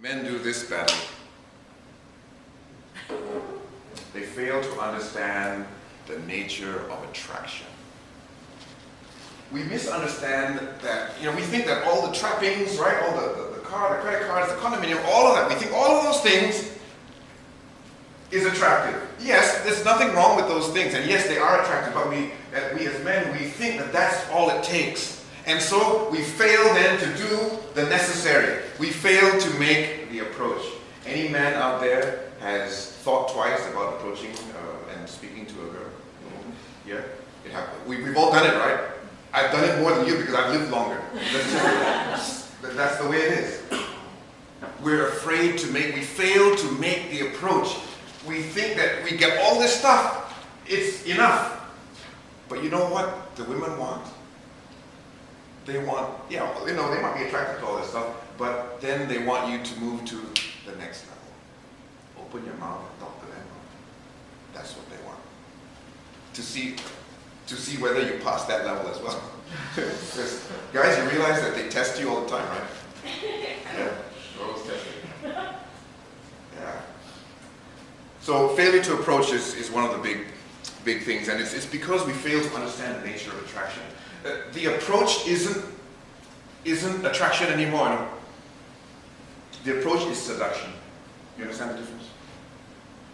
Men do this badly. They fail to understand the nature of attraction. We misunderstand that, we think that all the trappings, right, all the car, the credit cards, the condominium, all of that, we think all of those things is attractive. Yes, there's nothing wrong with those things, and yes, they are attractive, but we as men, we think that that's all it takes. And so we fail then to do the necessary. We fail to make the approach. Any man out there has thought twice about approaching and speaking to a girl? Yeah? It happened. We've all done it, right? I've done it more than you because I've lived longer. That's the way it is. We're afraid we fail to make the approach. We think that we get all this stuff, it's enough. But you know what the women want? They want, they might be attracted to all this stuff, but then they want you to move to the next level. Open your mouth and talk to them. That's what they want. To see whether you pass that level as well. Guys, you realize that they test you all the time, right? Yeah, always testing. Yeah. So failure to approach is one of the big things, and it's because we fail to understand the nature of attraction. The approach isn't attraction anymore. No? The approach is seduction. You understand the difference?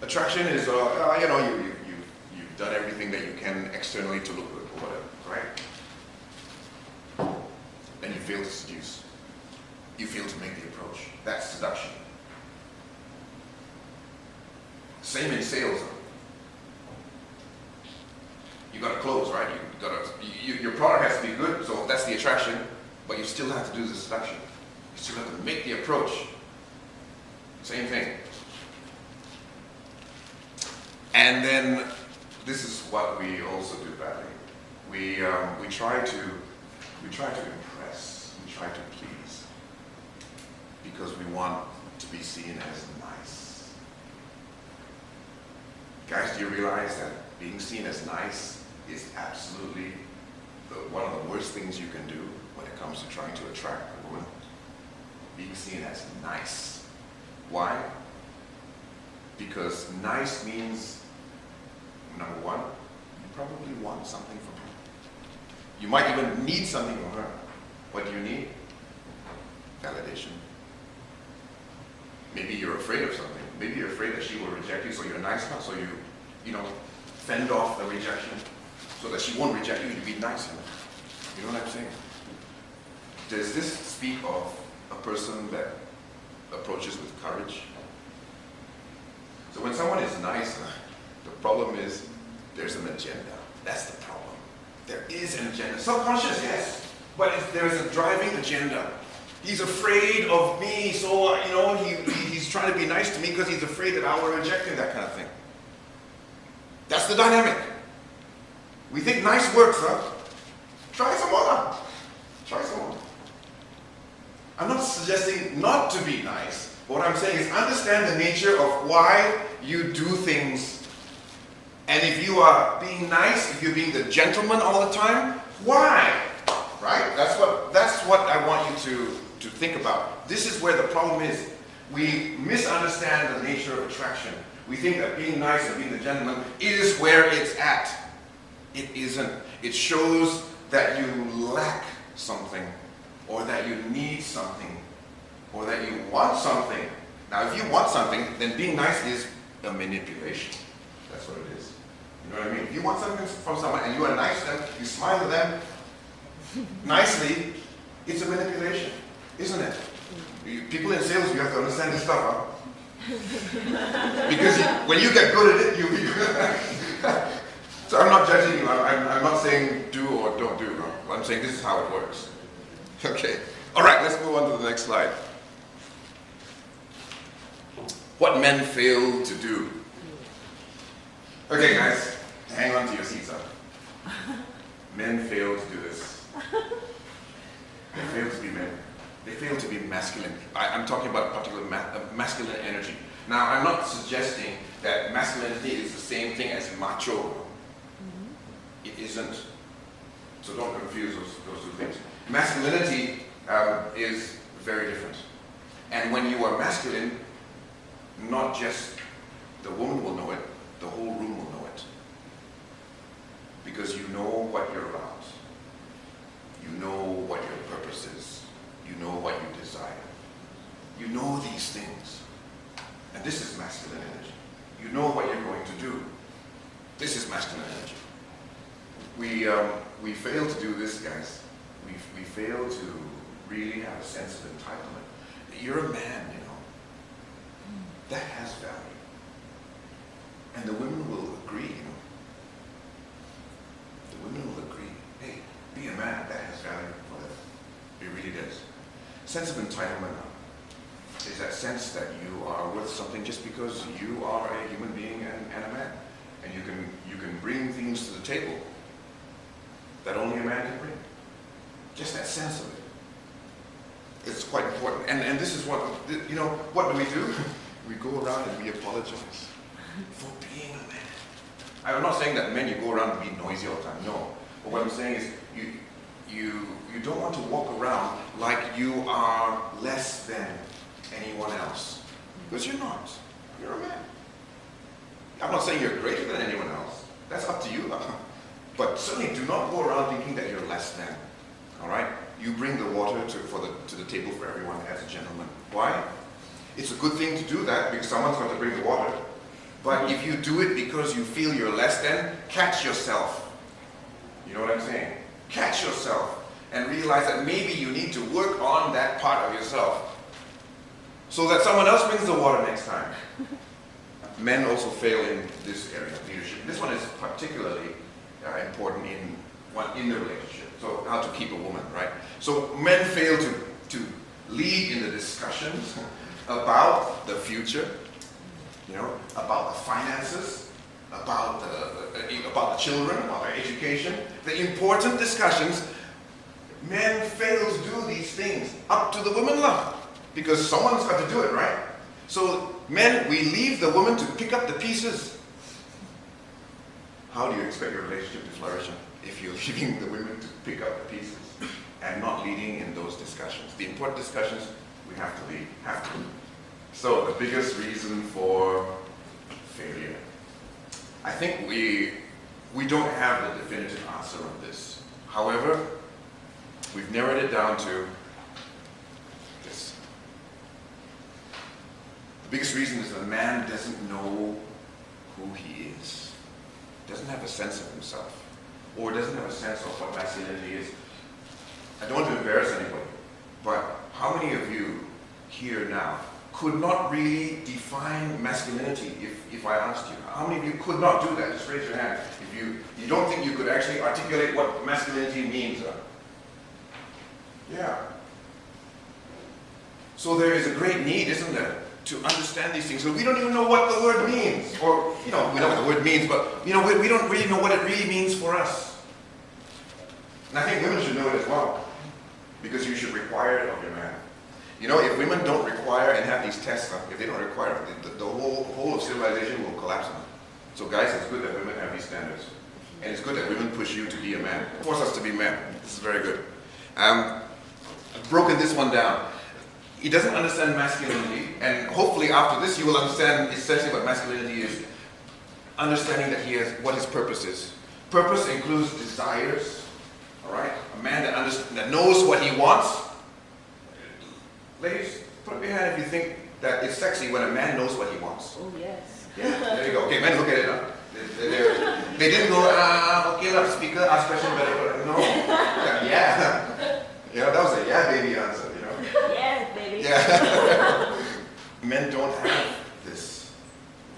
Attraction is, you've done everything that you can externally to look good or whatever, right? And you fail to seduce. You fail to make the approach. That's seduction. Same in sales. You got to close, right? Your product has to be good, so that's the attraction, but you still have to do the seduction. You still have to make the approach. Same thing. And then this is what we also do badly. We try to impress, we try to please, because we want to be seen as nice. Guys, do you realize that being seen as nice is absolutely one of the worst things you can do when it comes to trying to attract a woman? Being seen as nice. Why? Because nice means, number one, you probably want something from her. You might even need something from her. What do you need? Validation. Maybe you're afraid of something. Maybe you're afraid that she will reject you, so you're nice enough, so you fend off the rejection, so that she won't reject you, you be nice enough. You know what I'm saying? Does this speak of a person that approaches with courage? So when someone is nice, the problem is there's an agenda. That's the problem. There is an agenda. Subconscious, yes, but there's a driving agenda. He's afraid of me, so he's trying to be nice to me because he's afraid that I will reject him, that kind of thing. That's the dynamic. We think nice works, huh? Try some more. Try some more. I'm not suggesting not to be nice. What I'm saying is understand the nature of why you do things. And if you are being nice, if you're being the gentleman all the time, why? Right? That's what I want you to think about. This is where the problem is. We misunderstand the nature of attraction. We think that being nice and being the gentleman is where it's at. It isn't. It shows that you lack something, or that you need something, or that you want something. Now, if you want something, then being nice is a manipulation. That's what it is. You know what I mean? If you want something from someone and you are nice to them, you smile to them nicely, it's a manipulation, isn't it? People in sales, you have to understand this stuff, huh? Because when you get good at it, you'll be good. So I'm not judging you. I'm not saying do or don't do. No? I'm saying this is how it works. Okay. All right, let's move on to the next slide. What men fail to do. Okay, guys, hang on to your seats up. Men fail to do this. They fail to be men. They fail to be masculine. I'm talking about a particular masculine energy. Now, I'm not suggesting that masculinity is the same thing as macho. Mm-hmm. It isn't. So don't confuse those two things. Masculinity is very different. And when you are masculine, not just the woman will know it, the whole room will know it. Because you know what you're about. You know what your purpose is. You know what you desire. You know these things. And this is masculine energy. You know what you're going to do. This is masculine energy. We fail to do this, guys. We fail to really have a sense of entitlement. You're a man, you know. That has value. And the women will agree, you know. The women will agree. Hey, be a man, that has value for them. It really does. Sense of entitlement is that sense that you are worth something just because you are a human being and a man. And you can bring things to the table that only a man can bring. Just that sense of it. It's quite important. And this is what, you know, what do? We go around and we apologize for being a man. I'm not saying that men, you go around and be noisy all the time. No. But what I'm saying is you don't want to walk around like you are less than anyone else. Because you're not. You're a man. I'm not saying you're greater than anyone else. That's up to you. But certainly do not go around thinking that you're less than. All right? You bring the water to the table for everyone as a gentleman. Why? It's a good thing to do that because someone's going to bring the water. But if you do it because you feel you're less than, catch yourself. You know what I'm saying? Catch yourself and realize that maybe you need to work on that part of yourself so that someone else brings the water next time. Men also fail in this area of leadership. This one is particularly important in the relationship. So how to keep a woman, right? So men fail to lead in the discussions about the future, you know, about the finances, about the children, about their education. The important discussions, men fail to do these things up to the women level because someone's got to do it, right? So men, we leave the woman to pick up the pieces. How do you expect your relationship to flourish if you're leaving the women to pick up the pieces and not leading in those discussions? The important discussions, we have to lead, So the biggest reason for failure. I think we don't have the definitive answer on this. However, we've narrowed it down to this. The biggest reason is the man doesn't know who he is. Doesn't have a sense of himself. Or doesn't have a sense of what masculinity is. I don't want to embarrass anybody, but how many of you here now could not really define masculinity if I asked you? How many of you could not do that? Just raise your hand. If you don't think you could actually articulate what masculinity means. Yeah. So there is a great need, isn't there, to understand these things. So we don't even know what the word means. Or, you know, we know what the word means, but, you know, we don't really know what it really means for us. And I think women should know it as well. Because you should require it of your man. You know, if women don't require and have these tests, if they don't require it, the whole of civilization will collapse on it. So guys, it's good that women have these standards. And it's good that women push you to be a man. Force us to be men. This is very good. I've broken this one down. He doesn't understand masculinity, and hopefully after this you will understand essentially what masculinity is. Understanding that what his purpose is. Purpose includes desires, all right? A man that knows what he wants. Ladies, put up your hand if you think that it's sexy when a man knows what he wants. Oh, yes. Yeah, there you go. Okay, men, look at it. Huh? They didn't go, okay, let's speaker, ask question better. No. Yeah. Yeah, that was a yeah, baby answer. Yes, baby. Yeah. Men don't have this.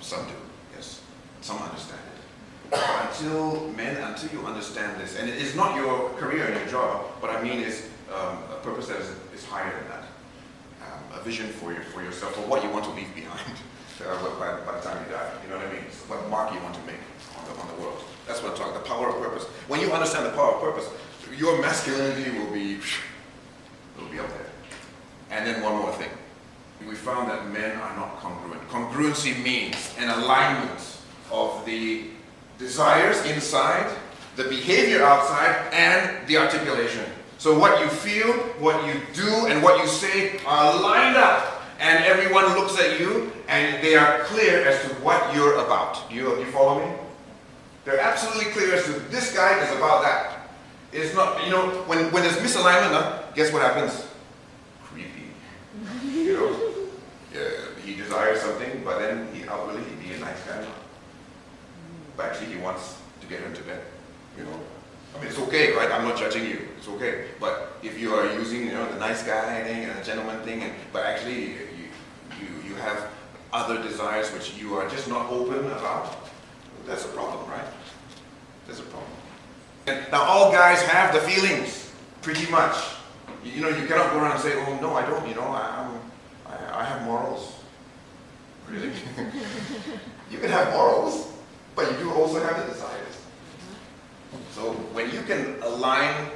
Some do, yes. Some understand it. Until you understand this, and it is not your career and your job, what I mean is a purpose that is higher than that. A vision for yourself, or what you want to leave behind by the time you die. You know what I mean? It's what mark you want to make on the world. That's what I'm talking about, the power of purpose. When you understand the power of purpose, your masculinity will be up there. And then one more thing. We found that men are not congruent. Congruency means an alignment of the desires inside, the behavior outside, and the articulation. So what you feel, what you do, and what you say are lined up. anyone looks at you and they are clear as to what you're about. You follow me? They're absolutely clear as to this guy is about that. It's not, you know, when there's misalignment, guess what happens? Creepy. You know? He desires something, but then outwardly he'd be a nice guy. But actually he wants to get her into bed. You know? I mean, it's okay, right? I'm not judging you. It's okay. But if you are using, you know, the nice guy thing and the gentleman thing, but actually you have other desires which you are just not open about, that's a problem, right? That's a problem. And now all guys have the feelings, pretty much. You know, you cannot go around and say, oh no, I don't, you know, I have morals. Really? You can have morals, but you do also have the desires. So when you can align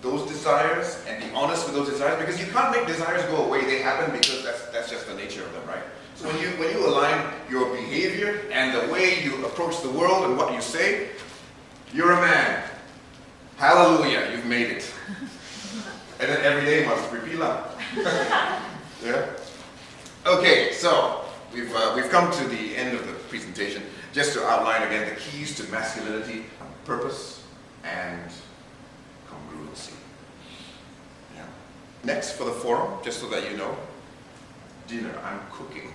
those desires and be honest with those desires, because you can't make desires go away, they happen because that's just the nature of them, right? So when you align your behavior and the way you approach the world and what you say, you're a man. Hallelujah, you've made it. And then every day must repeat that. Yeah? Okay, so we've come to the end of the presentation. Just to outline again the keys to masculinity: purpose and congruency. Yeah. Next for the forum, just so that you know, dinner. I'm cooking.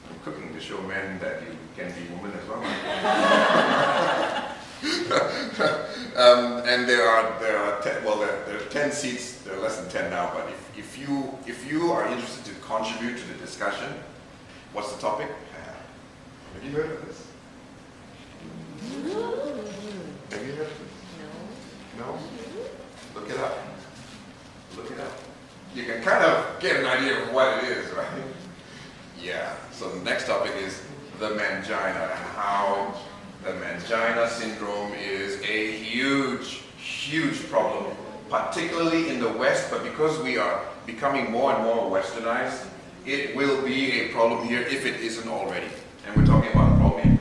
I'm cooking to show men that you can be women as well. And there are 10 seats. There are less than 10 now. But if you are interested to contribute to the discussion, what's the topic? Have you heard of this? Have you heard of this? No. No? Look it up. Look it up. You can kind of get an idea of what it is, right? Yeah. So the next topic is the mangina, and how the mangina syndrome is a huge, huge problem, particularly in the West, but because we are becoming more and more westernized, it will be a problem here if it isn't already. And we're talking about a problem